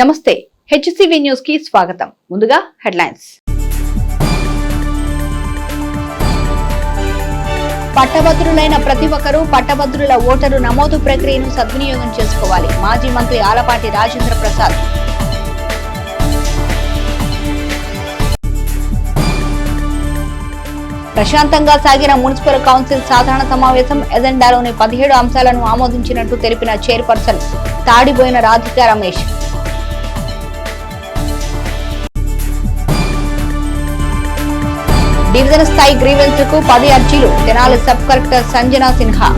నమస్తే HCV news కి స్వాగతం. ముందుగా హెడ్లైన్స్. పట్టభద్రులైన ప్రతి ఒక్కరూ పట్టభద్రుల ఓటరు నమోదు ప్రక్రియను సద్వినియోగం చేసుకోవాలి. మాజీ మంత్రి ఆలపాటి రాజేంద్ర ప్రసాద్. ప్రశాంతంగా సాగిన మున్సిపల్ కౌన్సిల్ సాధారణ సమావేశం ఎజెండాలోని 17 అంశాలను ఆమోదించినట్టు తెలిపిన చైర్పర్సన్ తాడిబోయిన రాధికా రమేష్. డివిజన్ స్థాయి గ్రీవెన్స్ కు 10 అర్జీలు. Tenali sub collector Sanjana Sinha.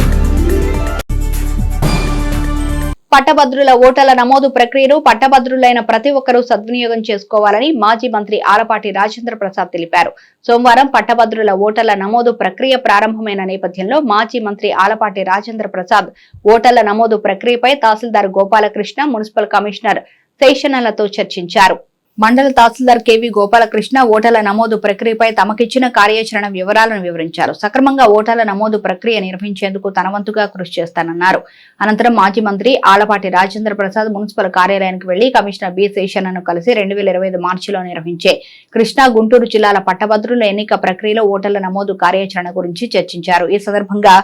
పట్టభద్రుల ఓటర్ల నమోదు ప్రక్రియను పట్టభద్రులైన ప్రతి ఒక్కరూ సద్వినియోగం చేసుకోవాలని మాజీ మంత్రి ఆలపాటి రాజేంద్ర ప్రసాద్ తెలిపారు. సోమవారం పట్టభద్రుల ఓటర్ల నమోదు ప్రక్రియ ప్రారంభమైన నేపథ్యంలో మాజీ మంత్రి ఆలపాటి రాజేంద్ర ప్రసాద్ ఓటర్ల నమోదు ప్రక్రియపై తహసీల్దార్ గోపాలకృష్ణ, మున్సిపల్ కమిషనర్ శేషన్నలతో చర్చించారు. మండల తహసీల్దార్ కెవి గోపాలకృష్ణ ఓటర్ల నమోదు ప్రక్రియపై తమకిచ్చిన కార్యాచరణ వివరాలను వివరించారు. సక్రమంగా ఓటర్ల నమోదు ప్రక్రియ నిర్వహించేందుకు తన వంతుగా కృషి చేస్తానన్నారు. అనంతరం మాజీ మంత్రి ఆలపాటి రాజేంద్ర ప్రసాద్ మున్సిపల్ కార్యాలయానికి వెళ్లి కమిషనర్ బి శేషన్నను కలిసి 2025 మార్చిలో నిర్వహించే కృష్ణా, గుంటూరు జిల్లాల పట్టభద్రుల ఎన్నిక ప్రక్రియలో ఓటర్ల నమోదు కార్యాచరణ గురించి చర్చించారు. ఈ సందర్భంగా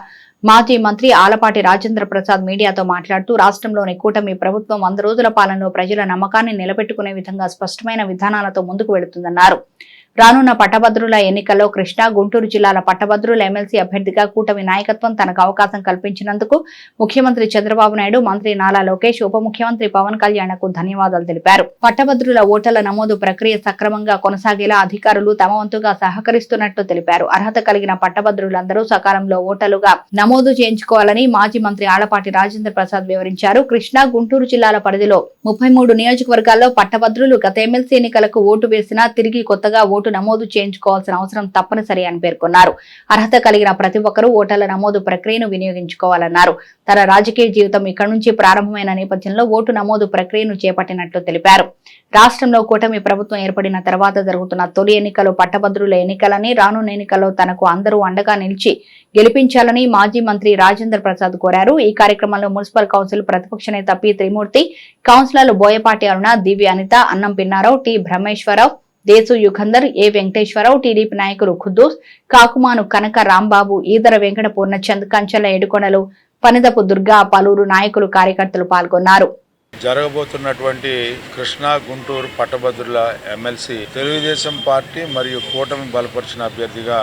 మాజీ మంత్రి ఆలపాటి రాజేంద్ర ప్రసాద్ మీడియాతో మాట్లాడుతూ రాష్ట్రంలోని కూటమి ప్రభుత్వం 100 రోజుల పాలనలో ప్రజల నమ్మకాన్ని నిలబెట్టుకునే విధంగా స్పష్టమైన విధానాలతో ముందుకు వెళుతుందన్నారు. రానున్న పట్టభద్రుల ఎన్నికల్లో కృష్ణా, గుంటూరు జిల్లాల పట్టభద్రుల ఎమ్మెల్సీ అభ్యర్థిగా కూటమి నాయకత్వం తనకు అవకాశం కల్పించినందుకు ముఖ్యమంత్రి చంద్రబాబు నాయుడు, మంత్రి నారా లోకేష్, ఉప ముఖ్యమంత్రి పవన్ కళ్యాణ్కు ధన్యవాదాలు తెలిపారు. పట్టభద్రుల ఓటర్ల నమోదు ప్రక్రియ సక్రమంగా కొనసాగేలా అధికారులు తమ వంతుగా సహకరిస్తున్నట్టు తెలిపారు. అర్హత కలిగిన పట్టభద్రులందరూ సకాలంలో ఓటర్లుగా నమోదు చేయించుకోవాలని మాజీ మంత్రి ఆలపాటి రాజేంద్ర ప్రసాద్ వివరించారు. కృష్ణా, గుంటూరు జిల్లాల పరిధిలో 33 నియోజకవర్గాల్లో పట్టభద్రులు గత ఎమ్మెల్సీ ఎన్నికలకు ఓటు వేసినా తిరిగి కొత్తగా ఓటు నమోదు చేయించుకోవాల్సిన అవసరం తప్పనిసరి అని పేర్కొన్నారు. అర్హత కలిగిన ప్రతి ఒక్కరూ ఓటర్ల నమోదు ప్రక్రియను వినియోగించుకోవాలన్నారు. తన రాజకీయ జీవితం ఇక్కడి నుంచి ప్రారంభమైన నేపథ్యంలో ఓటు నమోదు ప్రక్రియను చేపట్టినట్లు తెలిపారు. రాష్ట్రంలో కూటమి ప్రభుత్వం ఏర్పడిన తర్వాత జరుగుతున్న తొలి ఎన్నికలు పట్టభద్రుల ఎన్నికలని, రానున్న ఎన్నికల్లో తనకు అందరూ అండగా నిలిచి గెలిపించాలని మాజీ మంత్రి రాజేంద్ర ప్రసాద్ కోరారు. ఈ కార్యక్రమంలో మున్సిపల్ కౌన్సిల్ ప్రతిపక్ష నేత పి త్రిమూర్తి, కౌన్సిలర్లు బోయపాటి అరుణ, దివ్య అనిత, అన్నం పిన్నారావు, టి బ్రహ్మేశ్వరరావు, దేశు యుగంధర్, ఏ వెంకటేశ్వరరావు, టీడీపీ నాయకులు ఖుద్దూస్, కాకుమాను కనక రాంబాబు, ఈదర వెంకట పూర్ణచంద్, కంచెల ఏడుకొండలు, పనిదపు దుర్గా, పలువురు నాయకులు, కార్యకర్తలు పాల్గొన్నారు. జరగబోతున్నటువంటి కృష్ణా, గుంటూరు పట్టభద్రుల ఎమ్మెల్సీ తెలుగుదేశం పార్టీ మరియు కూటమి బలపరిచిన అభ్యర్థిగా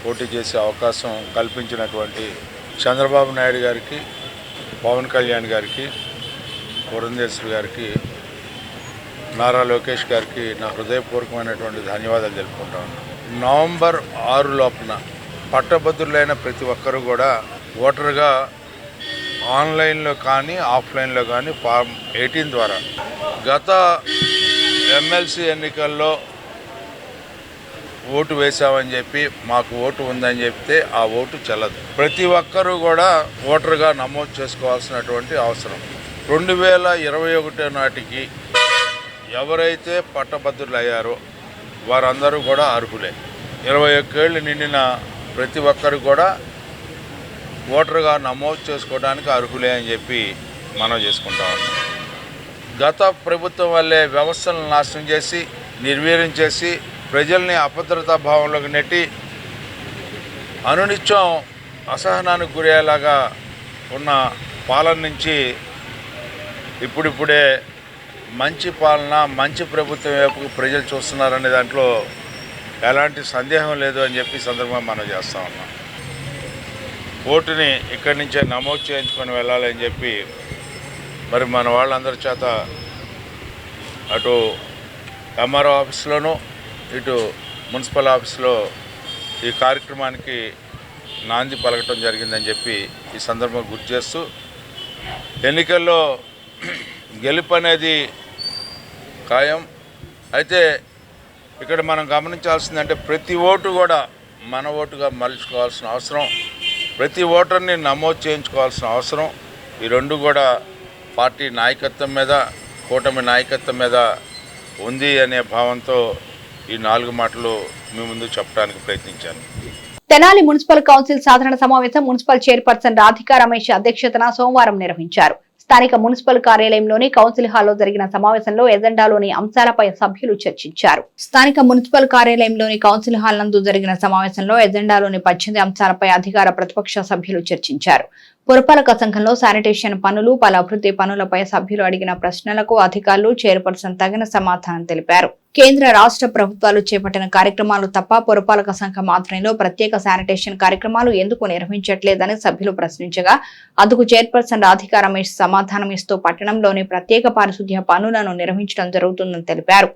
పోటీ చేసే అవకాశం కల్పించినటువంటి చంద్రబాబు నాయుడు గారికి, పవన్ కళ్యాణ్ గారికి, పురంధేశ్వరి గారికి, నారా లోకేష్ గారికి నా హృదయపూర్వకమైనటువంటి ధన్యవాదాలు తెలుపుకుంటాను. నవంబర్ 6 లోపల పట్టభద్రులైన ప్రతి ఒక్కరూ కూడా ఓటర్గా ఆన్లైన్లో కానీ ఆఫ్లైన్లో కానీ ఫామ్ 18 ద్వారా గత ఎమ్మెల్సీ ఎన్నికల్లో ఓటు వేశామని చెప్పి మాకు ఓటు ఉందని చెప్తే ఆ ఓటు చెల్లదు. ప్రతి ఒక్కరూ కూడా ఓటర్గా నమోదు చేసుకోవాల్సినటువంటి అవసరం. 2021 నాటికి ఎవరైతే పట్టభద్రులు అయ్యారో వారందరూ కూడా అర్హులే. 21 ఏళ్ళు నిండిన ప్రతి ఒక్కరు కూడా ఓటరుగా నమోదు చేసుకోవడానికి అర్హులే అని చెప్పి మనం చేసుకుంటా ఉన్నాం. గత ప్రభుత్వం వల్లే వ్యవస్థలను నాశనం చేసి, నిర్వీర్యం చేసి, ప్రజల్ని అభద్రతా భావంలోకి నెట్టి అనునిత్యం అసహనానికి గురయ్యేలాగా ఉన్న పాలన నుంచి ఇప్పుడిప్పుడే మంచి పాలన, మంచి ప్రభుత్వం వైపు ప్రజలు చూస్తున్నారనే దాంట్లో ఎలాంటి సందేహం లేదు అని చెప్పి సందర్భంగా మనం చేస్తూ ఉన్నాం. ఓటుని ఇక్కడి నుంచే నమోదు చేయించుకొని వెళ్ళాలని చెప్పి మరి మన వాళ్ళందరి చేత అటు ఎంఆర్ఓ ఆఫీస్లోనూ ఇటు మున్సిపల్ ఆఫీస్లో ఈ కార్యక్రమానికి నాంది పలకటం జరిగిందని చెప్పి ఈ సందర్భంగా గుర్తు చేస్తూ, ఎన్నికల్లో గెలుపు అనేది ఖాయం. అయితే ఇక్కడ మనం గమనించాల్సిందంటే ప్రతి ఓటు కూడా మన ఓటుగా మలుచుకోవాల్సిన అవసరం, ప్రతి ఓటర్ని నమోదు చేయించుకోవాల్సిన అవసరం. ఈ రెండు కూడా పార్టీ నాయకత్వం మీద, కూటమి నాయకత్వం మీద ఉంది అనే భావంతో ఈ 4 మాటలు మీ ముందు చెప్పడానికి ప్రయత్నించాను. తెనాలి మున్సిపల్ కౌన్సిల్ సాధారణ సమావేశం మున్సిపల్ చైర్పర్సన్ రాధికా రమేష్ అధ్యక్షతన సోమవారం నిర్వహించారు. స్థానిక మున్సిపల్ కార్యాలయంలోని కౌన్సిల్ హాల్లో జరిగిన సమావేశంలో ఎజెండాలోని అంశాలపై సభ్యులు చర్చించారు. స్థానిక మున్సిపల్ కార్యాలయంలోని కౌన్సిల్ హాల్ నందు జరిగిన సమావేశంలో ఎజెండాలోని 18 అంశాలపై అధికార ప్రతిపక్ష సభ్యులు చర్చించారు. పురపాలక సంఘంలో శానిటేషన్ పనులు, పలు అభివృద్ధి పనులపై సభ్యులు అడిగిన ప్రశ్నలకు అధికారులు, చైర్పర్సన్ తగిన సమాధానం తెలిపారు. కేంద్ర రాష్ట్ర ప్రభుత్వాలు చేపట్టిన కార్యక్రమాలు తప్ప పురపాలక సంఘం ఆధ్వర్యంలో ప్రత్యేక శానిటేషన్ కార్యక్రమాలు ఎందుకు నిర్వహించట్లేదని సభ్యులు ప్రశ్నించగా అందుకు చైర్పర్సన్ రాధికా రమేష్ సమాధానం ఇస్తూ పట్టణంలోని ప్రత్యేక పారిశుద్ధ్య పనులను నిర్వహించడం జరుగుతుందని తెలిపారు.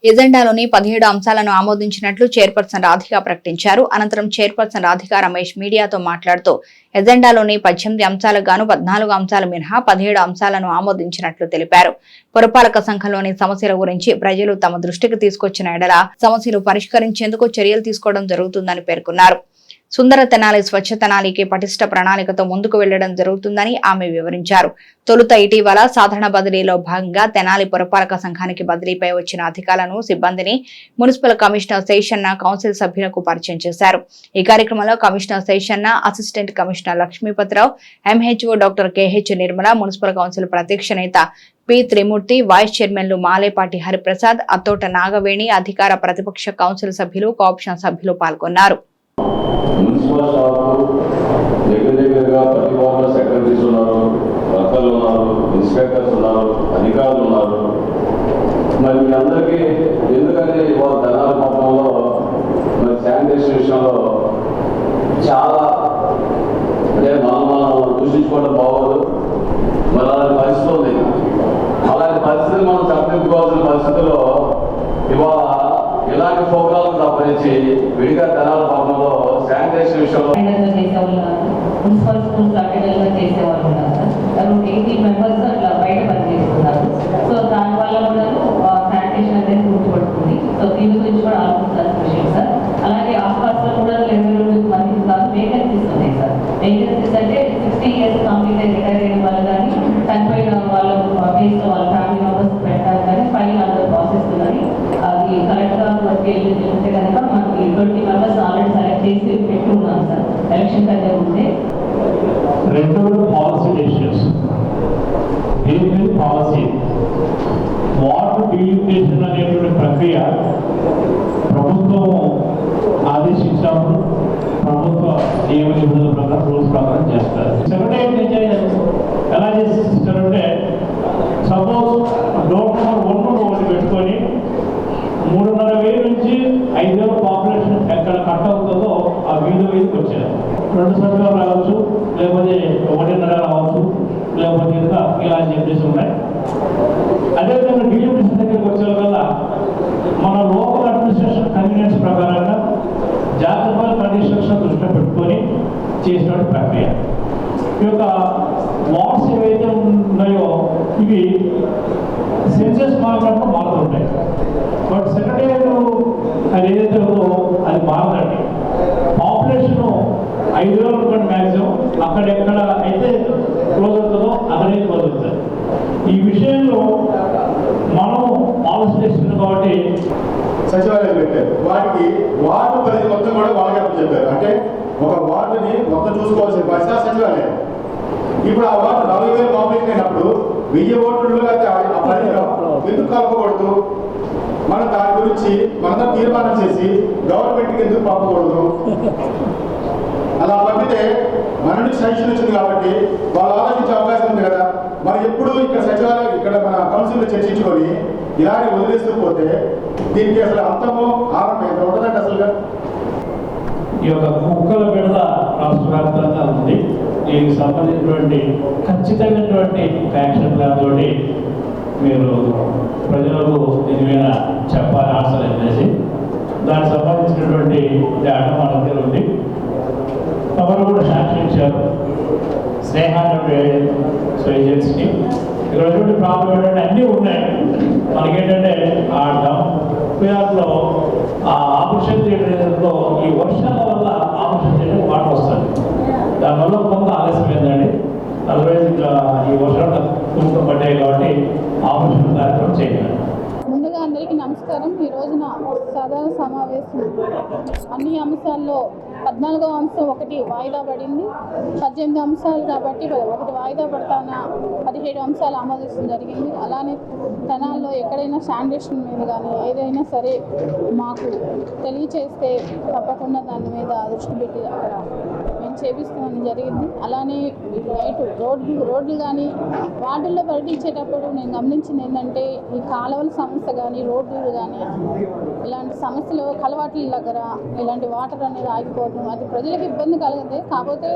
ఎజెండాలోని 17 అంశాలను ఆమోదించినట్లు చైర్పర్సన్ రాధిక ప్రకటించారు. అనంతరం చైర్పర్సన్ రాధికా రమేష్ మీడియాతో మాట్లాడుతూ ఎజెండాలోని 18 అంశాలకు గాను 14 అంశాలు మినహా 17 అంశాలను ఆమోదించినట్లు తెలిపారు. పురపాలక సంఘంలోని సమస్యల గురించి ప్రజలు తమ దృష్టికి తీసుకొచ్చిన ఎడల సమస్యలు పరిష్కరించేందుకు చర్యలు తీసుకోవడం జరుగుతుందని పేర్కొన్నారు. సుందర తెనాలి స్వచ్ఛ తెనాలికి పటిష్ట ప్రణాళికతో ముందుకు వెళ్లడం జరుగుతుందని ఆమె వివరించారు. తొలుత ఇటీవల సాధారణ బదిలీలో భాగంగా తెనాలి పురపాలక సంఘానికి బదిలీపై వచ్చిన అధికారులను, సిబ్బందిని మున్సిపల్ కమిషనర్ శేషన్న కౌన్సిల్ సభ్యులకు పరిచయం చేశారు. ఈ కార్యక్రమంలో commissioner Seshanna, assistant commissioner Lakshmipathi Rao, MHO doctor KH Nirmala, municipal council ప్రత్యక్ష నేత పి త్రిమూర్తి, వైస్ చైర్మన్లు మాలేపాటి హరిప్రసాద్, అత్తోట నాగవేణి, అధికార ప్రతిపక్ష కౌన్సిల్ సభ్యులు, కోఆప్షన్ సభ్యులు పాల్గొన్నారు. మున్సిపల్ స్టాఫ్ దగ్గరగా ప్రతి వార్డులో సెక్రటరీస్ ఉన్నారు, వర్కర్లు ఉన్నారు, ఇన్స్పెక్టర్స్ ఉన్నారు, అధికారులు ఉన్నారు. మరి మీ అందరికీ ఎందుకంటే ఇవాళ తెనాలి పట్టణంలో మరి శానిటేషన్ విషయంలో చాలా అంటే మనం దూషించుకోవడం బాగోదు. మరి అలాంటి పరిస్థితి ఉంది. అలాంటి పరిస్థితులు మనం సరిదిద్దుకోవాల్సిన పరిస్థితుల్లో ఇవాళ ఇలాంటి ప్రోగ్రాంలు తప్పనించి విడిగా తెనాలి పట్టణంలో శానిటేషన్ విషయంలో మున్సిపల్ స్కూల్స్ అటెండర్గా చేసేవాళ్ళు ఉన్నారు సార్. 18 మెంబర్స్ అట్లా బయట పనిచేస్తున్నారు. సో దానివల్ల కూడా శానిటేషన్ అనేది గుర్తుపడుతుంది. సో దీని గురించి కూడా ఆలోచించాల్సిన విషయం సార్. అలాగే ఆస్పాస్లో కూడా 22 మందికి కాదు వేకెన్సీస్ ఉన్నాయి సార్. వేకెన్సీస్ అంటే 60 ఇయర్స్ కంప్లీట్ అయి రిటైర్ అయిన వాళ్ళు కానీ చనిపోయిన వాళ్ళ ప్లేస్లో వాళ్ళ ఫ్యామిలీ మెంబర్స్ పెట్టాలి కానీ ఫైల్ అంతా ప్రాసెస్ ఉన్నది. అది కరెక్ట్గా వర్క్ ఉంటే కనుక మనకి 20 మెంబర్స్ ఆల్రెడీ సెలెక్ట్ చేసి పెట్టుకున్నాం సార్. ఎలక్షన్ కంటే ఉంటే రెండోది పాలసీ డెసిషన్స్. దీని పాలసీ వార్డు డీలిమిటేషన్ అనేటువంటి ప్రక్రియ ప్రభుత్వం ఆదేశించినప్పుడు ప్రభుత్వ నియమ నిబంధనల ప్రకారం రూల్స్ ప్రకారం చేస్తారు. సెక్రటరీ నుంచి ఎలా చేస్తారంటే సపోజ్ డోర్ నెంబర్ 1 ఒకటి పెట్టుకొని 3,500 నుంచి 5,000 పాపులేషన్ ఎక్కడ కట్ అవుతుందో ఆ వీధికి వచ్చారు. 2 సంవత్సరాలు రావచ్చు, లేకపోతే 1.5 రావచ్చు, లేకపోతే ఇంకా ఇలా చెప్పేసి ఉన్నాయి. అదేవిధంగా డీలిమిటేషన్ దగ్గరికి వచ్చే వల్ల మన లోకల్ అడ్మినిస్ట్రేషన్ కన్వీనియన్స్ ప్రకారంగా జాగ్రత్త కండిషన్స్ దృష్టిలో పెట్టుకొని చేసిన ప్రక్రియ. ఈ యొక్క వార్డ్స్ ఏవైతే ఉన్నాయో ఇవి సెన్సెస్ మారినప్పుడు మారుతుంటాయి. బట్ సెక్రటేరియట్ అది ఏదైతే ఉందో అది మారదండి. పాపులేషన్ 5,000 అనుకోండి మ్యాక్సిమం. అక్కడెక్కడ అయితే క్లోజ్ అవుతుందో అక్కడే క్లోజ్ అవుతుంది. ఈ విషయంలో మనం ఆలోచిస్తున్నాం కాబట్టి సచివాలయం పెట్టారు. వాటికి వార్డు పరిధి మొత్తం కూడా వాళ్ళకి చెప్పారు. అంటే ఒక వార్డుని మొత్తం చూసుకోవాల్సిన పరిస్థితి సచివాలయం. ఇప్పుడు ఆ వార్డు 40,000 పాపులేషన్ అయినప్పుడు 1000 ఓట్లు ఆ పరిధిలో ఎందుకు కలపకూడదు? మనం దాని గురించి మనందరం తీర్మానం చేసి గవర్నమెంట్కి ఎందుకు పంపకూడదు? అలా పంపితే మన నుంచి సజెషన్ వచ్చింది కాబట్టి వాళ్ళు ఆలోచించే అవకాశం ఉంది కదా. మరి ఎప్పుడు ఇక్కడ సచివాలయం ఇక్కడ మన కౌన్సిల్లో చర్చించుకొని ఇలాగే వదిలేస్తూ పోతే దీనికి అసలు అంతమో ఆరంభం ఎంత ఉంటుందంటే అసలుగా ఈ యొక్క కుక్కల విడత రాష్ట్ర వ్యాప్తంగా ఉంది. దీనికి సంబంధించినటువంటి ఖచ్చితమైనటువంటి యాక్షన్ ప్లాన్ తోటి మీరు ప్రజలకు దీని మీద చెప్పాలి ఆన్సర్ అనేసి దానికి సంబంధించినటువంటి డేటా మన దగ్గర ఉంది. ఎవరు కూడా శాంక్షన్ ఇచ్చారు స్నేహాన్ని ఏజెన్సీకి. ఇక్కడ ఎటువంటి ప్రాబ్లం ఏంటంటే అన్నీ ఉన్నాయి. మనకేంటంటే ఆ డంప్యార్డ్లో ఆ ఆపరేషన్ థియేటర్లో ఈ వర్షాల వల్ల ఆపరేషన్ థియేటర్ వాటర్ వస్తుంది. దానివల్ల కొంత ఆలస్యమైందండి. అదర్వైజ్ ఇంకా ఈ వర్షాలు తూకం పడ్డాయి కాబట్టి ఆపరేషన్ కార్యక్రమం చేయాలి. ముందుగా అందరికీ నమస్కారం. ఈ రోజున సాధారణ సమావేశం అన్ని అంశాల్లో 14వ అంశం ఒకటి వాయిదా పడింది. 18 అంశాలు కాబట్టి ఒకటి వాయిదా పడతాన 17 అంశాలు ఆమోదించడం జరిగింది. అలానే తెనాల్లో ఎక్కడైనా శానిటేషన్ మీద కానీ ఏదైనా సరే మాకు తెలియచేస్తే తప్పకుండా దాని మీద దృష్టి పెట్టి అక్కడ మేము చేపిస్తామని జరిగింది. అలానే నైట్ రోడ్లు కానీ వార్డుల్లో పర్యటించేటప్పుడు నేను గమనించింది ఏంటంటే ఈ కాలువల సమస్య కానీ రోడ్లు కానీ ఇలాంటి సమస్యలు కలవాట్ల దగ్గర ఇలాంటి వాటర్ అనేది ఆగిపోవడం అది ప్రజలకు ఇబ్బంది కలుగుతుంది. కాకపోతే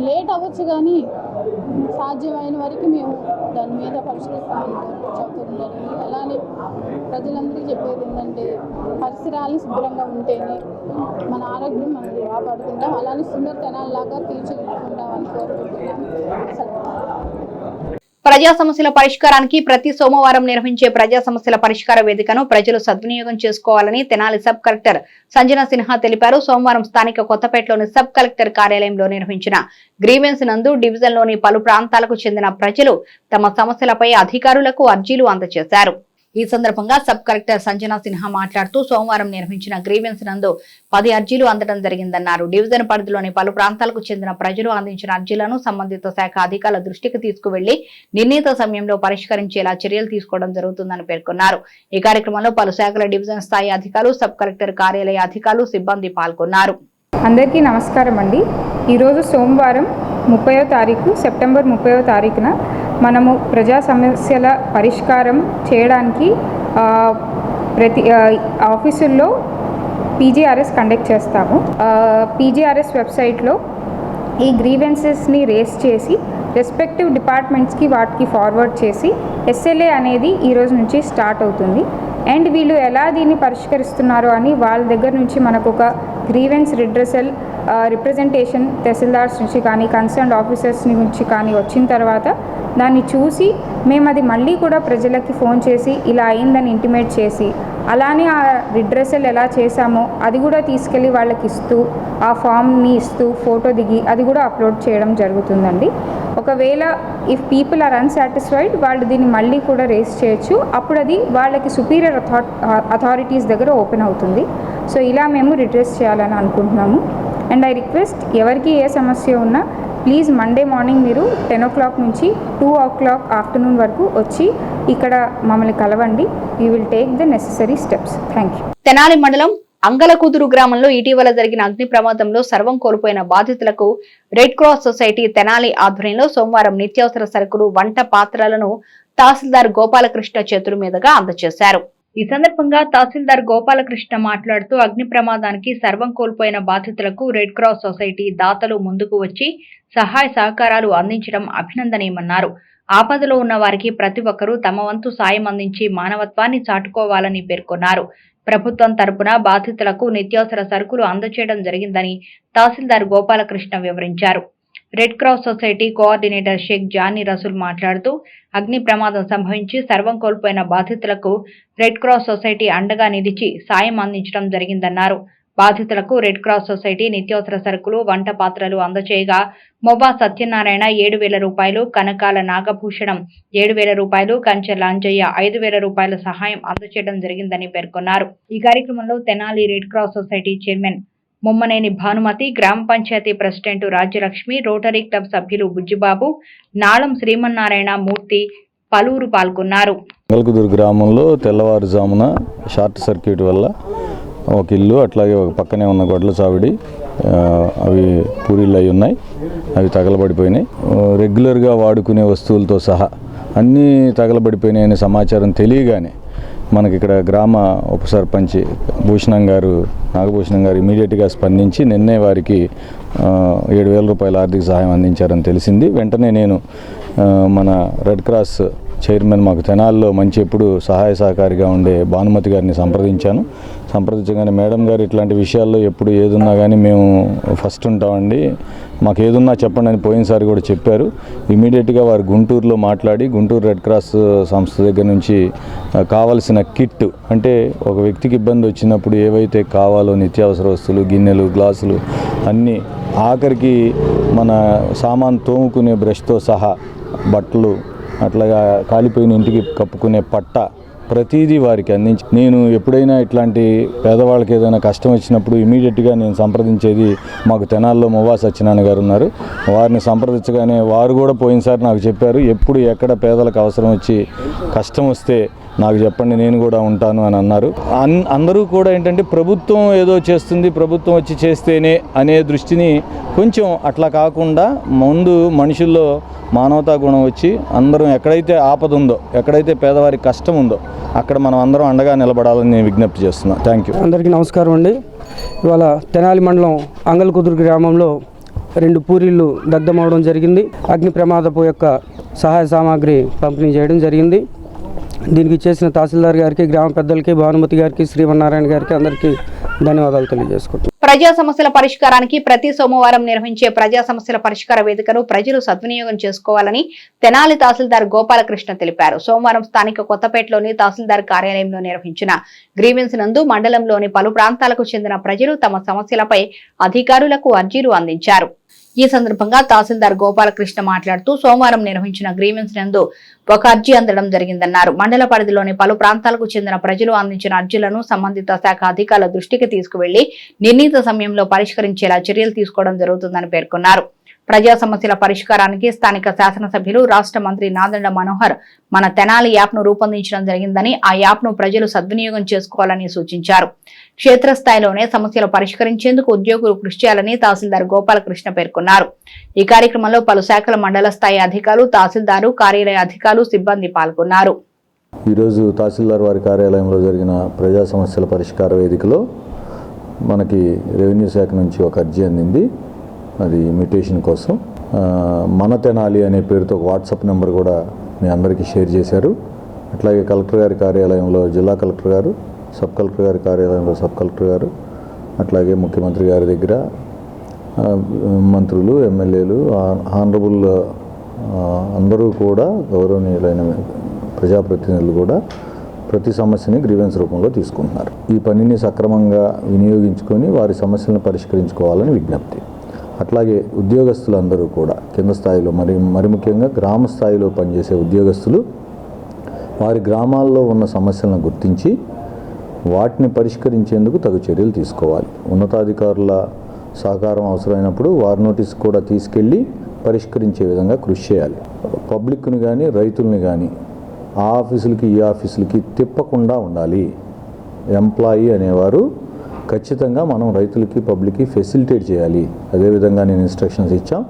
లేట్ అవ్వచ్చు కానీ సాధ్యమైన వరకు మేము దాని మీద పరిష్కరిస్తామని చెప్పడం జరిగింది. అలానే ప్రజలందరికీ చెప్పేది ఏంటంటే పరిసరాలు శుభ్రంగా ఉంటేనే మన ఆరోగ్యం మనం కాపాడుకుంటాం. అలానే సుందర తెనాల్లాగా తీర్చిదిద్దుకుంటామని కోరుకుంటున్నాం. ప్రజా సమస్యల పరిష్కారానికి ప్రతి సోమవారం నిర్వహించే ప్రజా సమస్యల పరిష్కార వేదికను ప్రజలు సద్వినియోగం చేసుకోవాలని తెనాలి సబ్ కలెక్టర్ సంజన సిన్హా తెలిపారు. సోమవారం స్థానిక కొత్తపేటలోని సబ్ కలెక్టర్ కార్యాలయంలో నిర్వహించిన గ్రీవెన్స్ నందు డివిజన్లోని పలు ప్రాంతాలకు చెందిన ప్రజలు తమ సమస్యలపై అధికారులకు అర్జీలు అందజేశారు. ఈ సందర్భంగా సబ్ కలెక్టర్ సంజన సిన్హా మాట్లాడుతూ సోమవారం నిర్వహించిన గ్రీవెన్స్ నందు 10 అర్జీలు అందడం జరిగిందన్నారు. డివిజన్ పరిధిలోని పలు ప్రాంతాలకు చెందిన ప్రజలు అందించిన అర్జీలను సంబంధిత శాఖ అధికారుల దృష్టికి తీసుకువెళ్లి నిర్ణీత సమయంలో పరిష్కరించేలా చర్యలు తీసుకోవడం జరుగుతుందని పేర్కొన్నారు. ఈ కార్యక్రమంలో పలు శాఖల డివిజన్ స్థాయి అధికారులు, సబ్ కలెక్టర్ కార్యాలయ అధికారులు, సిబ్బంది పాల్గొన్నారు. అందరికీ నమస్కారం అండి. ఈరోజు సోమవారం 30వ తారీఖు సెప్టెంబర్ 30వ తారీఖున మనము ప్రజా సమస్యల పరిష్కారం చేయడానికి ప్రతి ఆఫీసుల్లో పీజీఆర్ఎస్ కండక్ట్ చేస్తాము. పీజీఆర్ఎస్ వెబ్సైట్లో ఈ గ్రీవెన్సెస్ని రేస్ చేసి రెస్పెక్టివ్ డిపార్ట్మెంట్స్కి వాటికి ఫార్వర్డ్ చేసి ఎస్ఎల్ఏ అనేది ఈరోజు నుంచి స్టార్ట్ అవుతుంది. అండ్ వీళ్ళు ఎలా దీన్ని పరిష్కరిస్తున్నారో అని వాళ్ళ దగ్గర నుంచి మనకు ఒక గ్రీవెన్స్ రిడ్రెసల్ రిప్రజెంటేషన్ తహసీల్దార్స్ నుంచి కానీ కన్సర్న్డ్ ఆఫీసర్స్ నుంచి కానీ వచ్చిన తర్వాత దాన్ని చూసి మేము అది మళ్ళీ కూడా ప్రజలకి ఫోన్ చేసి ఇలా అయిందని ఇంటిమేట్ చేసి అలానే ఆ రిడ్రెసల్ ఎలా చేశామో అది కూడా తీసుకెళ్ళి వాళ్ళకి ఇస్తూ ఆ ఫామ్ని ఇస్తూ ఫోటో దిగి అది కూడా అప్లోడ్ చేయడం జరుగుతుందండి. ఒకవేళ ఇఫ్ పీపుల్ ఆర్ అన్సాటిస్ఫైడ్ వాళ్ళు దీన్ని మళ్ళీ కూడా రేస్ చేయొచ్చు. అప్పుడు అది వాళ్ళకి సుపీరియర్ అథారిటీస్ దగ్గర ఓపెన్ అవుతుంది. సో ఇలా మేము రిడ్రెస్ చేయాలని అనుకుంటున్నాము. అండ్ ఐ రిక్వెస్ట్ ఎవరికి ఏ సమస్య ఉన్నా ప్లీజ్ మండే మార్నింగ్ మీరు 10 o'clock నుంచి 2 o'clock ఆఫ్టర్నూన్ వరకు వచ్చి ఇక్కడ మమ్మల్ని కలవండి. We will take the necessary steps. Thank you. Tenali మండలం అంగలకూదురు గ్రామంలో ఇటీవల జరిగిన అగ్ని ప్రమాదంలో సర్వం కోల్పోయిన బాధితులకు రెడ్ క్రాస్ సొసైటీ తెనాలి ఆధ్వర్యంలో సోమవారం నిత్యావసర సరుకులు, వంట పాత్రలను తహసీల్దార్ గోపాలకృష్ణ చేతుల మీదుగా అందజేశారు. ఈ సందర్భంగా తహసీల్దార్ గోపాలకృష్ణ మాట్లాడుతూ అగ్ని ప్రమాదానికి సర్వం కోల్పోయిన బాధితులకు రెడ్ క్రాస్ సొసైటీ దాతలు ముందుకు వచ్చి సహాయ సహకారాలు అందించడం అభినందనీయమన్నారు. ఆపదలో ఉన్న వారికి ప్రతి ఒక్కరూ తమ వంతు సాయం అందించి మానవత్వాన్ని చాటుకోవాలని పేర్కొన్నారు. ప్రభుత్వం తరపున బాధితులకు నిత్యావసర సరుకులు అందజేయడం జరిగిందని తహసీల్దార్ గోపాలకృష్ణ వివరించారు. Red cross society coordinator Shaik Jani Rasool మాట్లాడుతూ అగ్ని ప్రమాదం సంభవించి సర్వం కోల్పోయిన బాధితులకు రెడ్ క్రాస్ సొసైటీ అండగా నిలిచి సాయం అందించడం జరిగిందన్నారు. బాధితులకు రెడ్ క్రాస్ సొసైటీ నిత్యావసర సరుకులు, వంట పాత్రలు అందజేయగా మొవ్వా సత్యనారాయణ 7,000 రూపాయలు, కనకాల నాగభూషణం 7,000 రూపాయలు, కంచెల అంజయ్య 5,000 రూపాయల సహాయం అందజేయడం జరిగిందని పేర్కొన్నారు. ఈ కార్యక్రమంలో Tenali red cross society chairman Mummaneni Bhanumathi, గ్రామ panchayat president Rajyalakshmi, rotary club సభ్యులు బుజ్జిబాబు, నాళం శ్రీమన్నారాయణ మూర్తి పలువురు పాల్గొన్నారు. అంగలకూదురు గ్రామంలో తెల్లవారుజామున షార్ట్ సర్క్యూట్ వల్ల ఒక ఇల్లు, అట్లాగే ఒక పక్కనే ఉన్న గొడ్ల చావిడి, అవి పూరీలు అయి ఉన్నాయి, అవి తగలబడిపోయినాయి. రెగ్యులర్గా వాడుకునే వస్తువులతో సహా అన్నీ తగలబడిపోయినాయనే సమాచారం తెలియగానే మనకి ఇక్కడ గ్రామ ఉప సర్పంచ్ నాగభూషణం గారు ఇమీడియట్గా స్పందించి నిన్నే వారికి 7,000 రూపాయల ఆర్థిక సహాయం అందించారని తెలిసింది. వెంటనే నేను మన రెడ్ క్రాస్ చైర్మన్ మాకు తెనాల్లో మంచి ఎప్పుడు సహాయ సహకారిగా ఉండే భానుమతి గారిని సంప్రదించగానే మేడం గారు ఇట్లాంటి విషయాల్లో ఎప్పుడు ఏదున్నా కానీ మేము ఫస్ట్ ఉంటామండి, మాకు ఏదున్నా చెప్పండి అని పోయినసారి కూడా చెప్పారు. ఇమీడియట్గా వారు గుంటూరులో మాట్లాడి గుంటూరు రెడ్ క్రాస్ సంస్థ దగ్గర నుంచి కావాల్సిన కిట్, అంటే ఒక వ్యక్తికి ఇబ్బంది వచ్చినప్పుడు ఏవైతే కావాలో నిత్యావసర వస్తువులు, గిన్నెలు, గ్లాసులు అన్నీ, ఆఖరికి మన సామాన్ తోముకునే బ్రష్తో సహా బట్టలు, అట్లాగా కాలిపోయిన ఇంటికి కప్పుకునే పట్ట, ప్రతిదీ వారికి అందించి, నేను ఎప్పుడైనా ఇట్లాంటి పేదవాళ్ళకి ఏదైనా కష్టం వచ్చినప్పుడు ఇమీడియట్గా నేను సంప్రదించేది మాకు తెనాల్లో మువ్వా సత్యనారాయణ గారు ఉన్నారు. వారిని సంప్రదించగానే వారు కూడా పోయినసారి నాకు చెప్పారు, ఎప్పుడు ఎక్కడ పేదలకు అవసరం వచ్చి కష్టం వస్తే నాకు చెప్పండి, నేను కూడా ఉంటాను అని అన్నారు. అందరూ కూడా ఏంటంటే ప్రభుత్వం ఏదో చేస్తుంది, ప్రభుత్వం వచ్చి చేస్తేనే అనే దృష్టిని కొంచెం అట్లా కాకుండా ముందు మనుషుల్లో మానవతా గుణం వచ్చి అందరం ఎక్కడైతే ఆపద ఉందో, ఎక్కడైతే పేదవారికి కష్టం ఉందో అక్కడ మనం అందరం అండగా నిలబడాలని నేను విజ్ఞప్తి చేస్తున్నాను. Thank you. అందరికీ నమస్కారం అండి. ఇవాళ తెనాలి మండలం అంగల్కుదురు గ్రామంలో 2 పూరీలు దగ్ధమవడం జరిగింది. అగ్ని ప్రమాదపు యొక్క సహాయ సామాగ్రి పంపిణీ చేయడం జరిగింది. దీనికి చేసిన తహసీల్దార్ గారికి, గ్రామ పెద్దలకి, భానుమతి గారికి, శ్రీమన్నారాయణ గారికి అందరికీ ధన్యవాదాలు తెలియజేసుకుంటున్నాను. ప్రజా సమస్యల పరిష్కారానికి ప్రతి సోమవారం నిర్వహించే ప్రజా సమస్యల పరిష్కార వేదికను ప్రజలు సద్వినియోగం చేసుకోవాలని తెనాలి తహసీల్దార్ గోపాలకృష్ణ తెలిపారు. సోమవారం స్థానిక కొత్తపేటలోని తహసీల్దార్ కార్యాలయంలో నిర్వహించిన గ్రీవెన్స్ నందు మండలంలోని పలు ప్రాంతాలకు చెందిన ప్రజలు తమ సమస్యలపై అధికారులకు అర్జీలు అందించారు. ఈ సందర్భంగా తహసీల్దార్ గోపాలకృష్ణ మాట్లాడుతూ సోమవారం నిర్వహించిన గ్రీవెన్స్ నందు ఒక అర్జీ అందడం జరిగిందన్నారు. మండల పరిధిలోని పలు ప్రాంతాలకు చెందిన ప్రజలు అందించిన అర్జీలను సంబంధిత శాఖ అధికారుల దృష్టికి తీసుకువెళ్లి నిర్ణీత సమయంలో పరిష్కరించేలా చర్యలు తీసుకోవడం జరుగుతుందని పేర్కొన్నారు. ప్రజా సమస్యల పరిష్కారానికి స్థానిక శాసనసభ్యులు, రాష్ట్ర మంత్రి నాదెండ్ల మనోహర్ మన తెనాలి యాప్ ను రూపొందించడం జరిగిందని, ఆ యాప్ ను ప్రజలు సద్వినియోగం చేసుకోవాలని సూచించారు. క్షేత్రస్థాయిలోనే సమస్యలు పరిష్కరించేందుకు ఉద్యోగులు కృషి చేయాలని తహసీల్దార్ గోపాలకృష్ణ పేర్కొన్నారు. ఈ కార్యక్రమంలో పలు శాఖల మండల స్థాయి అధికారులు, తహసీల్దారు, కార్యాలయ అధికారులు, సిబ్బంది పాల్గొన్నారు. ఈరోజు తహసీల్దార్ వారి కార్యాలయంలో జరిగిన ప్రజా సమస్యల పరిష్కార వేదికలో మనకి రెవెన్యూ శాఖ నుంచి ఒక అర్జీ అందింది. అది ఇమిటేషన్ కోసం మన తెనాలి అనే పేరుతో ఒక వాట్సాప్ నెంబర్ కూడా మీ అందరికీ షేర్ చేశారు. అట్లాగే కలెక్టర్ గారి కార్యాలయంలో జిల్లా కలెక్టర్ గారు, సబ్ కలెక్టర్ గారి కార్యాలయంలో సబ్ కలెక్టర్ గారు, అట్లాగే ముఖ్యమంత్రి గారి దగ్గర మంత్రులు, ఎమ్మెల్యేలు, ఆనరబుల్ అందరూ కూడా, గౌరవనీయులైన ప్రజాప్రతినిధులు కూడా ప్రతి సమస్యని గ్రీవెన్స్ రూపంలో తీసుకుంటున్నారు. ఈ పనిని సక్రమంగా వినియోగించుకొని వారి సమస్యలను పరిష్కరించుకోవాలని విజ్ఞప్తి. అట్లాగే ఉద్యోగస్తులందరూ కూడా కింద స్థాయిలో మరి ముఖ్యంగా గ్రామ స్థాయిలో పనిచేసే ఉద్యోగస్తులు వారి గ్రామాల్లో ఉన్న సమస్యలను గుర్తించి వాటిని పరిష్కరించేందుకు తగు చర్యలు తీసుకోవాలి. ఉన్నతాధికారుల సహకారం అవసరమైనప్పుడు వారి నోటీస్ కూడా తీసుకెళ్ళి పరిష్కరించే విధంగా కృషి చేయాలి. పబ్లిక్ని కానీ రైతుల్ని కానీ ఆ ఆఫీసులకి ఈ ఆఫీసులకి తిప్పకుండా ఉండాలి. ఎంప్లాయీ అనేవారు ఖచ్చితంగా మనం రైతులకి, పబ్లిక్కి ఫెసిలిటేట్ చేయాలి. అదేవిధంగా నేను ఇన్స్ట్రక్షన్స్ ఇచ్చాం.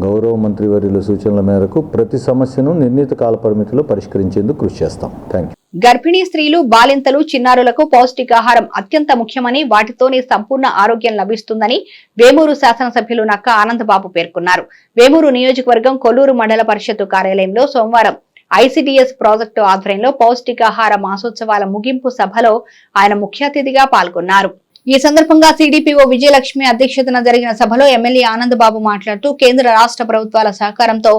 గౌరవ మంత్రివర్యుల సూచనల మేరకు ప్రతి సమస్యను నిర్ణీత కాల పరిమితిలో పరిష్కరించేందుకు కృషి చేస్తాం. Thank you. గర్భిణీ స్త్రీలు, బాలింతలు, చిన్నారులకు పౌష్టికాహారం అత్యంత ముఖ్యమని, వాటితోనే సంపూర్ణ ఆరోగ్యం లభిస్తుందని వేమూరు శాసనసభ్యులు నక్క ఆనందబాబు పేర్కొన్నారు. వేమూరు నియోజకవర్గం కొల్లూరు మండల పరిషత్తు కార్యాలయంలో సోమవారం ఐసిడిఎస్ ప్రాజెక్టు ఆధ్వర్యంలో పౌష్టికాహార మాసోత్సవాల ముగింపు సభలో ఆయన ముఖ్య అతిథిగా పాల్గొన్నారు. ఈ సందర్భంగా సిడిపిఓ విజయలక్ష్మి అధ్యక్షతన జరిగిన సభలో ఎమ్మెల్యే ఆనందబాబు మాట్లాడుతూ కేంద్ర రాష్ట్ర ప్రభుత్వాల సహకారంతో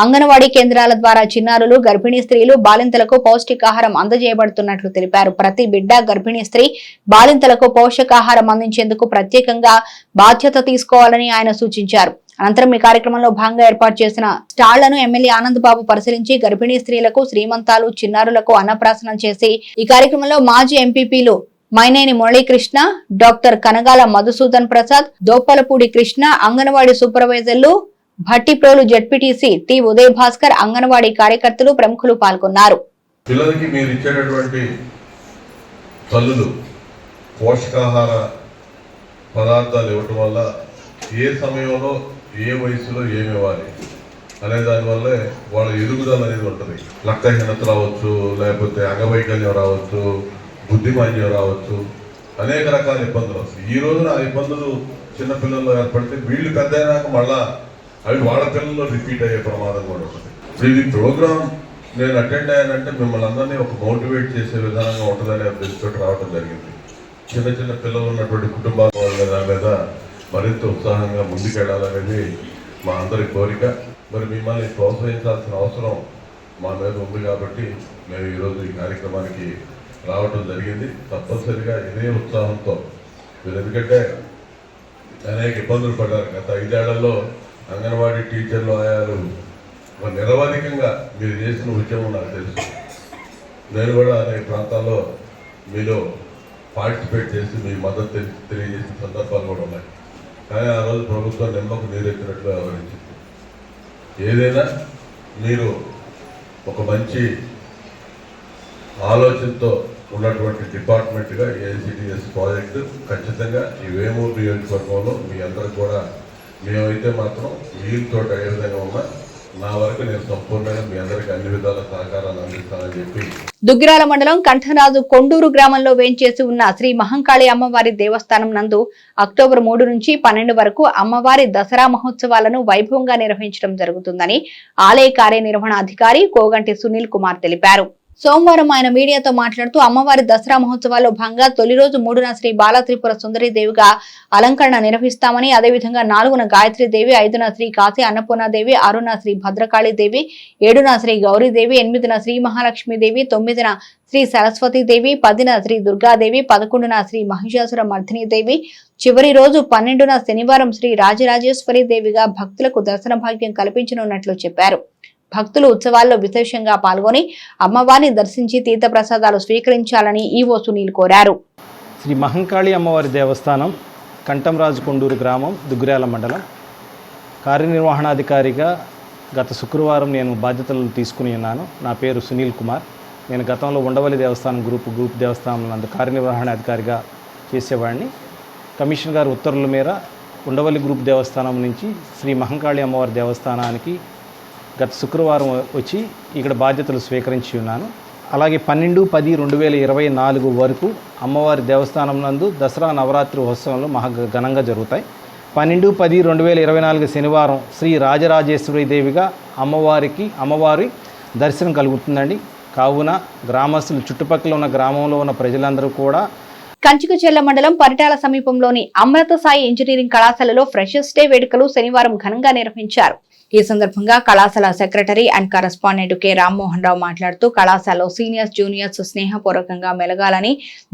అంగన్వాడీ కేంద్రాల ద్వారా చిన్నారులు, గర్భిణీ స్త్రీలు, బాలింతలకు పౌష్టికాహారం అందజేయబడుతున్నట్లు తెలిపారు. ప్రతి బిడ్డ, గర్భిణీ స్త్రీ, బాలింతలకు పోషకాహారం అందించేందుకు ప్రత్యేకంగా బాధ్యత తీసుకోవాలని ఆయన సూచించారు. అనంతరం ఈ కార్యక్రమంలో భాగంగా ఏర్పాటు చేసిన స్టాళ్లను ఎమ్మెల్యే ఆనందబాబు పరిశీలించి గర్భిణీ స్త్రీలకు, శ్రీమంతాలు, చిన్నారులకు అన్నప్రాసనం చేసి ఈ కార్యక్రమంలో మాజీ ఎంపీపీలు మైనేని మురళీకృష్ణ, డాక్టర్ కనగాల మధుసూదన్ ప్రసాద్, దోప్పలపూడి కృష్ణ, అంగన్వాడీ సూపర్వైజర్లు, భట్టిప్రోలు జడ్పీటీసీ టి ఉదయ్ భాస్కర్, అంగన్వాడీ కార్యకర్తలు, ప్రముఖులు పాల్గొన్నారు. పిల్లలకి మీరు ఇచ్చేటటువంటి తల్లులు పోషకాహార పదార్థాలు ఇవ్వటం వల్ల ఏ సమయంలో ఏ వయసులో ఏమి ఇవ్వాలి అనే దానివల్లే వాళ్ళ ఎదుగుదల అనేది ఉంటుంది. రక్తహీనత రావచ్చు, లేకపోతే అంగవైకల్యం రావచ్చు, బుద్ధిమాన్యం రావచ్చు, అనేక రకాల ఇబ్బందులు వస్తాయి. ఈ రోజున ఆ ఇబ్బందులు చిన్నపిల్లల్లో ఏర్పడితే వీళ్ళు పెద్ద అయినాక మళ్ళా అవి వాళ్ళ పిల్లల్లో రిపీట్ అయ్యే ప్రమాదం కూడా ఉంటుంది. ఇప్పుడు ఇది ప్రోగ్రామ్ నేను అటెండ్ అయ్యానంటే మిమ్మల్ని అందరినీ ఒక మోటివేట్ చేసే విధానంగా ఉంటుందనే ఉద్దేశంతో రావడం జరిగింది. చిన్న చిన్న పిల్లలు ఉన్నటువంటి కుటుంబాల దాని మీద మరింత ఉత్సాహంగా ముందుకెళ్ళాలనేది మా అందరి కోరిక. మరి మిమ్మల్ని ప్రోత్సహించాల్సిన అవసరం మా మీద ఉంది కాబట్టి మేము ఈరోజు ఈ కార్యక్రమానికి రావడం జరిగింది. తప్పనిసరిగా ఇదే ఉత్సాహంతో మీరు, ఎందుకంటే అనేక ఇబ్బందులు పడ్డారు గత 5 ఏళ్లలో. అంగన్వాడీ టీచర్లు, ఆయాలు నిరవధికంగా మీరు చేసిన ఉద్యమం నాకు తెలుసు. నేను కూడా అనేక ప్రాంతాల్లో మీలో పార్టిసిపేట్ చేసి మీ మద్దతు తెలియజేసిన సందర్భాలు కూడా ఉన్నాయి. కానీ ఆ రోజు ప్రభుత్వం నిమ్మకు నీరెత్తినట్లు వ్యవహరించింది. ఏదైనా మీరు ఒక మంచి ఆలోచనతో ఉన్నటువంటి డిపార్ట్మెంట్గా ఏఐసిడిఎస్ ప్రాజెక్టు ఖచ్చితంగా ఈ వేమూరు నియోజకవర్గంలో మీ అందరికి కూడా మేమైతే మాత్రం వీళ్ళతో ఏ విధంగా ఉన్నా నా వరకు నేను సంపూర్ణంగా మీ అందరికి అన్ని విధాల సహకారాన్ని అందిస్తానని చెప్పి దుగ్గిరాల మండలం కంఠరాజు కొండూరు గ్రామంలో వేంచేసి ఉన్న శ్రీ మహంకాళి అమ్మవారి దేవస్థానం నందు అక్టోబర్ 3 నుంచి 12 వరకు అమ్మవారి దసరా మహోత్సవాలను వైభవంగా నిర్వహించడం జరుగుతుందని ఆలయ కార్యనిర్వహణాధికారి కోగంటి సునీల్ కుమార్ తెలిపారు. సోమవారం ఆయన మీడియాతో మాట్లాడుతూ అమ్మవారి దసరా మహోత్సవాల్లో భాగంగా తొలి రోజు 3న శ్రీ బాలత్రిపుర సుందరీదేవిగా అలంకరణ నిర్వహిస్తామని, అదేవిధంగా 4న గాయత్రీదేవి, 5న శ్రీ కాశీ అన్నపూర్ణాదేవి, 6న శ్రీ భద్రకాళీదేవి, 7న శ్రీ గౌరీదేవి, 8న శ్రీ మహాలక్ష్మీదేవి, 9న శ్రీ సరస్వతీదేవి, 10న శ్రీ దుర్గాదేవి, 11న శ్రీ మహిషాసుర మర్దినీదేవి, చివరి రోజు 12న శనివారం శ్రీ రాజరాజేశ్వరి దేవిగా భక్తులకు దర్శన భాగ్యం కల్పించనున్నట్లు చెప్పారు. భక్తులు ఉత్సవాల్లో విశేషంగా పాల్గొని అమ్మవారిని దర్శించి తీర్థప్రసాదాలు స్వీకరించాలని ఈవో సునీల్ కోరారు. శ్రీ మహంకాళి అమ్మవారి దేవస్థానం కంఠంరాజు కొండూరు గ్రామం దుగ్గిరాల మండలం. కార్యనిర్వహణాధికారిగా గత శుక్రవారం నేను బాధ్యతలు తీసుకుని ఉన్నాను. నా పేరు సునీల్ కుమార్. నేను గతంలో ఉండవల్లి దేవస్థానం గ్రూప్ దేవస్థానం నందు కార్యనిర్వహణాధికారిగా చేసేవాడిని. కమిషన్ గారి ఉత్తర్వుల మేర ఉండవల్లి గ్రూప్ దేవస్థానం నుంచి శ్రీ మహంకాళి అమ్మవారి దేవస్థానానికి గత శుక్రవారం వచ్చి ఇక్కడ బాధ్యతలు స్వీకరించి ఉన్నాను. అలాగే 12-10-2024 వరకు అమ్మవారి దేవస్థానం నందు దసరా నవరాత్రి ఉత్సవాలు మహా ఘనంగా జరుగుతాయి. 12-10-2024 శనివారం శ్రీ రాజరాజేశ్వరి దేవిగా అమ్మవారి దర్శనం కలుగుతుందండి. కావున గ్రామస్తులు, చుట్టుపక్కల ఉన్న గ్రామంలో ఉన్న ప్రజలందరూ కూడా కంచికచెర్ల మండలం పరిటాల సమీపంలోని అమృత సాయి ఇంజనీరింగ్ కళాశాలలో ఫ్రెషర్స్ డే వేడుకలు శనివారం ఘనంగా నిర్వహించారు. ఈ సందర్భంగా కళాశాల secretary and correspondent K Rammohan Rao మాట్లాడుతూ కళాశాలలో సీనియర్స్, జూనియర్స్ స్నేహపూర్వకంగా మెలగాలని,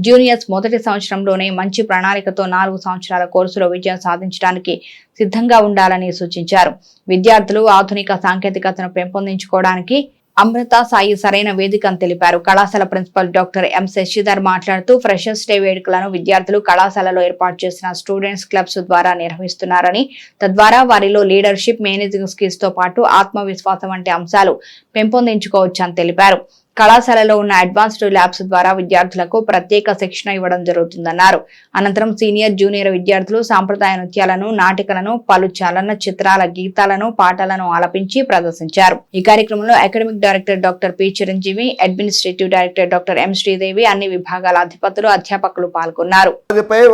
జూనియర్స్ మొదటి సంవత్సరంలోనే మంచి ప్రణాళికతో 4 సంవత్సరాల కోర్సులో విజయం సాధించడానికి సిద్ధంగా ఉండాలని సూచించారు. విద్యార్థులు ఆధునిక సాంకేతికతను పెంపొందించుకోవడానికి అమృత సాయి సరైన వేదిక అని తెలిపారు. కళాశాల ప్రిన్సిపల్ డాక్టర్ ఎం శశిధర్ మాట్లాడుతూ ఫ్రెషర్స్ డే వేడుకలను విద్యార్థులు కళాశాలలో ఏర్పాటు చేసిన స్టూడెంట్స్ క్లబ్స్ ద్వారా నిర్వహిస్తున్నారని, తద్వారా వారిలో లీడర్షిప్, మేనేజింగ్ స్కిల్స్ తో పాటు ఆత్మవిశ్వాసం వంటి అంశాలు పెంపొందించుకోవచ్చని తెలిపారు. కళాశాలలో ఉన్న అడ్వాన్స్డ్ ల్యాబ్స్ ద్వారా విద్యార్థులకు ప్రత్యేక శిక్షణ ఇవ్వడం జరుగుతుందన్నారు. అనంతరం సీనియర్, జూనియర్ విద్యార్థులు సాంప్రదాయ నృత్యాలను, నాటికలను, పలు చలన చిత్రాల గీతాలను, పాటలను ఆలపించి ప్రదర్శించారు. ఈ కార్యక్రమంలో academic director doctor P Chiranjeevi, administrative director doctor M Sridevi, అన్ని విభాగాల అధిపతులు, అధ్యాపకులు పాల్గొన్నారు.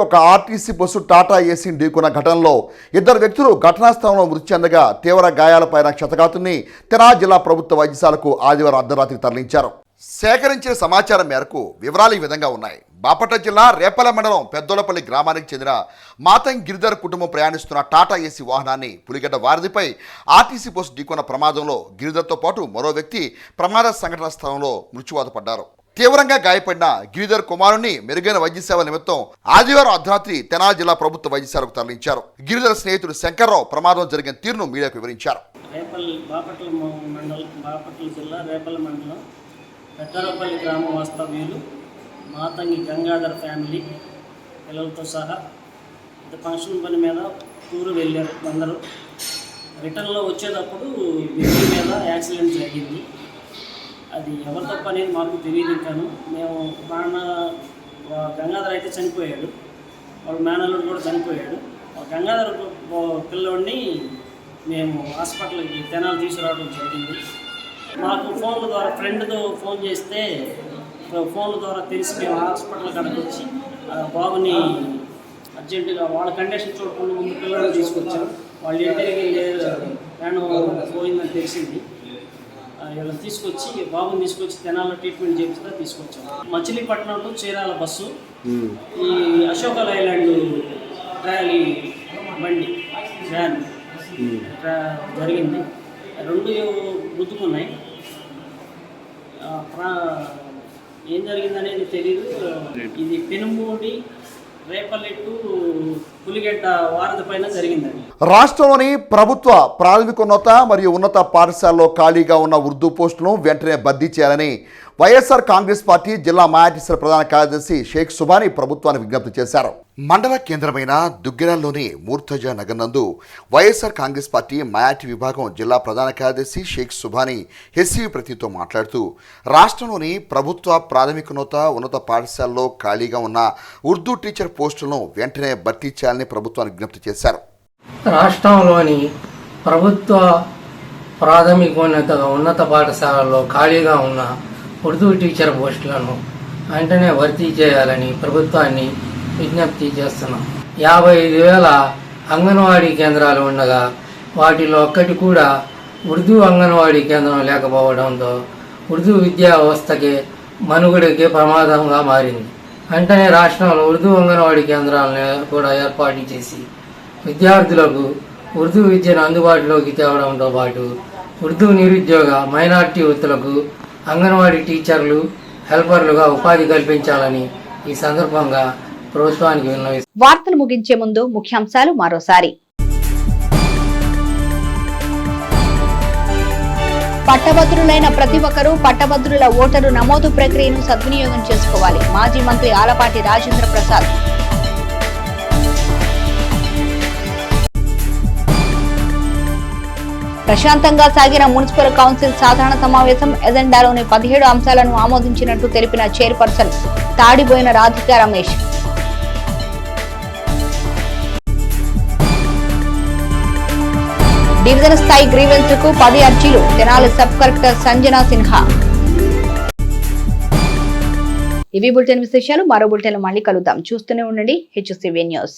ఒక ఆర్టీసీ బస్సు టాటా ఏసీని ఢీకొన్న ఘటనలో 2 వ్యక్తులు ఘటనా స్థలంలో మృతి చెందగా తీవ్ర గాయాలపైన క్షతగాతుల్ని తెనాలి జిల్లా ప్రభుత్వ వైద్యశాలకు ఆదివారం అర్ధరాత్రి తరలించారు. సేకరించిన సమాచారం మేరకు వివరాలు ఈ విధంగా ఉన్నాయి. బాపట్ల జిల్లా రేపల మండలం పెద్దోలపల్లి గ్రామానికి చెందిన మాతంగ్ గిరిధర్ కుటుంబం ప్రయాణిస్తున్న టాటా ఏసీ వాహనాన్ని పులిగడ్డ వారధిపై ఆర్టీసీ బస్సు ఢీకొన్న ప్రమాదంలో గిరిధర్తో పాటు మరో వ్యక్తి ప్రమాద సంఘటన స్థలంలో మృత్యువాత పడ్డారు. తీవ్రంగా గాయపడిన గిరిధర్ కుమారుని మెరుగైన వైద్య సేవ నిమిత్తం ఆదివారం అర్ధరాత్రి తెనాలి జిల్లా ప్రభుత్వ వైద్యశాలకు తరలించారు. గిరిధర్ స్నేహితుడు శంకర్రావు ప్రమాదం జరిగిన తీరును మీడియాకు వివరించారు. బాపట్ల జిల్లా రేపల మండలం పెద్దరపల్లి గ్రామ వాస్తవ్యులు మాతంగి గంగాధర్ ఫ్యామిలీ పిల్లలతో సహా ఫంక్షన్ పని మీద టూరు వెళ్ళారు. అందరూ రిటర్న్లో వచ్చేటప్పుడు వెహికల్ మీద యాక్సిడెంట్ జరిగింది. అది ఎవరి తప్ప అనేది మాకు తెలియదు. ఇంకాను మేము గంగాధర్ అయితే చనిపోయాడు, వాళ్ళ మేనల్లుడు కూడా చనిపోయాడు. గంగాధర్ పిల్లోడిని మేము హాస్పిటల్కి తెనాలి తీసుకురావడం జరిగింది. మాకు ఫోన్ల ద్వారా ఫ్రెండ్తో ఫోన్ చేస్తే ఫోన్ల ద్వారా తెలిసి మేము హాస్పిటల్ కడకు వచ్చి బాబుని అర్జెంటుగా వాళ్ళ కండిషన్ చూడకుండా ముందు పిల్లల్ని తీసుకొచ్చాం. వాళ్ళు ఇంటికి ప్రాణం పోయిందని తెలిసింది. వీళ్ళని తీసుకొచ్చి బాబుని తీసుకొచ్చి తెనాల్లో ట్రీట్మెంట్ చేపిస్తే తీసుకొచ్చాం. మచిలీపట్నం టు చీరాల బస్సు, ఈ అశోక లైలాండ్ ట్రాలీ బండి వ్యాన్ జరిగింది. 2 గుద్దుకున్నాయి. ఏం జరిగిందనేది తెలీదు. ఇది పెనుమూడి రేపల్లి టు పులిగెట్ట వారధి పైన జరిగిందండి. రాష్ట్రంలోని ప్రభుత్వ ప్రాథమికోన్నత మరియు ఉన్నత పాఠశాలలో ఖాళీగా ఉన్న ఉర్దూ పోస్టులను వెంటనే భర్తీ చేయాలని వైఎస్ఆర్ కాంగ్రెస్ పార్టీ జిల్లా మైనారిటీల ప్రధాన కార్యదర్శి షేక్ సుబానీ ప్రభుత్వాన్ని విజ్ఞప్తి చేశారు. మండల కేంద్రమైన దుగ్గిరాల్లోని మూర్తజా నగర్ నందు వైఎస్ఆర్ కాంగ్రెస్ పార్టీ మైనారిటీ విభాగం జిల్లా ప్రధాన కార్యదర్శి షేక్ సుబానీ హెచ్సివి ప్రతితో మాట్లాడుతూ రాష్ట్రంలోని ప్రభుత్వ ప్రాథమికోన్నత ఉన్నత పాఠశాలలో ఖాళీగా ఉన్న ఉర్దూ టీచర్ పోస్టులను వెంటనే భర్తీ చేయాలని ప్రభుత్వాన్ని విజ్ఞప్తి చేశారు. రాష్ట్రంలోని ప్రభుత్వ ప్రాథమికోన్నత ఉన్నత పాఠశాలల్లో ఖాళీగా ఉన్న ఉర్దూ టీచర్ పోస్టులను వెంటనే భర్తీ చేయాలని ప్రభుత్వాన్ని విజ్ఞప్తి చేస్తున్నాం. 55,000 అంగన్వాడీ కేంద్రాలు ఉండగా వాటిలో ఒక్కటి కూడా ఉర్దూ అంగన్వాడీ కేంద్రం లేకపోవడంతో ఉర్దూ విద్యా వ్యవస్థకి మనుగడకి ప్రమాదంగా మారింది. వెంటనే రాష్ట్రంలో ఉర్దూ అంగన్వాడీ కేంద్రాలను కూడా ఏర్పాటు చేసి విద్యార్థులకు ఉర్దూ విద్యను అందుబాటులోకి తేవడంతో పాటు ఉర్దూ నిరుద్యోగ మైనార్టీ యువతులకు అంగన్వాడీ టీచర్లు హెల్పర్లుగా ఉపాధి కల్పించాలని ఈ సందర్భంగా ప్రభుత్వానికి విన్నవిస్తున్నాం. వార్తలు ముగించే ముందు ముఖ్యాంశాలు మరోసారి. పట్టభద్రులైన ప్రతి ఒక్కరూ పట్టభద్రుల ఓటరు నమోదు ప్రక్రియను సద్వినియోగం చేసుకోవాలి. మాజీ మంత్రి ఆలపాటి రాజేంద్ర ప్రసాద్. ప్రశాంతంగా సాగిన మున్సిపల్ కౌన్సిల్ సాధారణ సమావేశం ఎజెండాలోని 17 అంశాలను ఆమోదించినట్టు తెలిపిన చైర్పర్సన్ తాడిబోయిన రాధికా రమేష్. డివిజన్ స్థాయి గ్రీవెన్స్ కు 10 అర్జీలు. Tenali sub collector Sanjana Sinha. ఇవి బులెటిన్ విశేషాలు. మరో బులెటిన్ మళ్ళీ కలుద్దాం. చూస్తూనే ఉండండి HCV న్యూస్.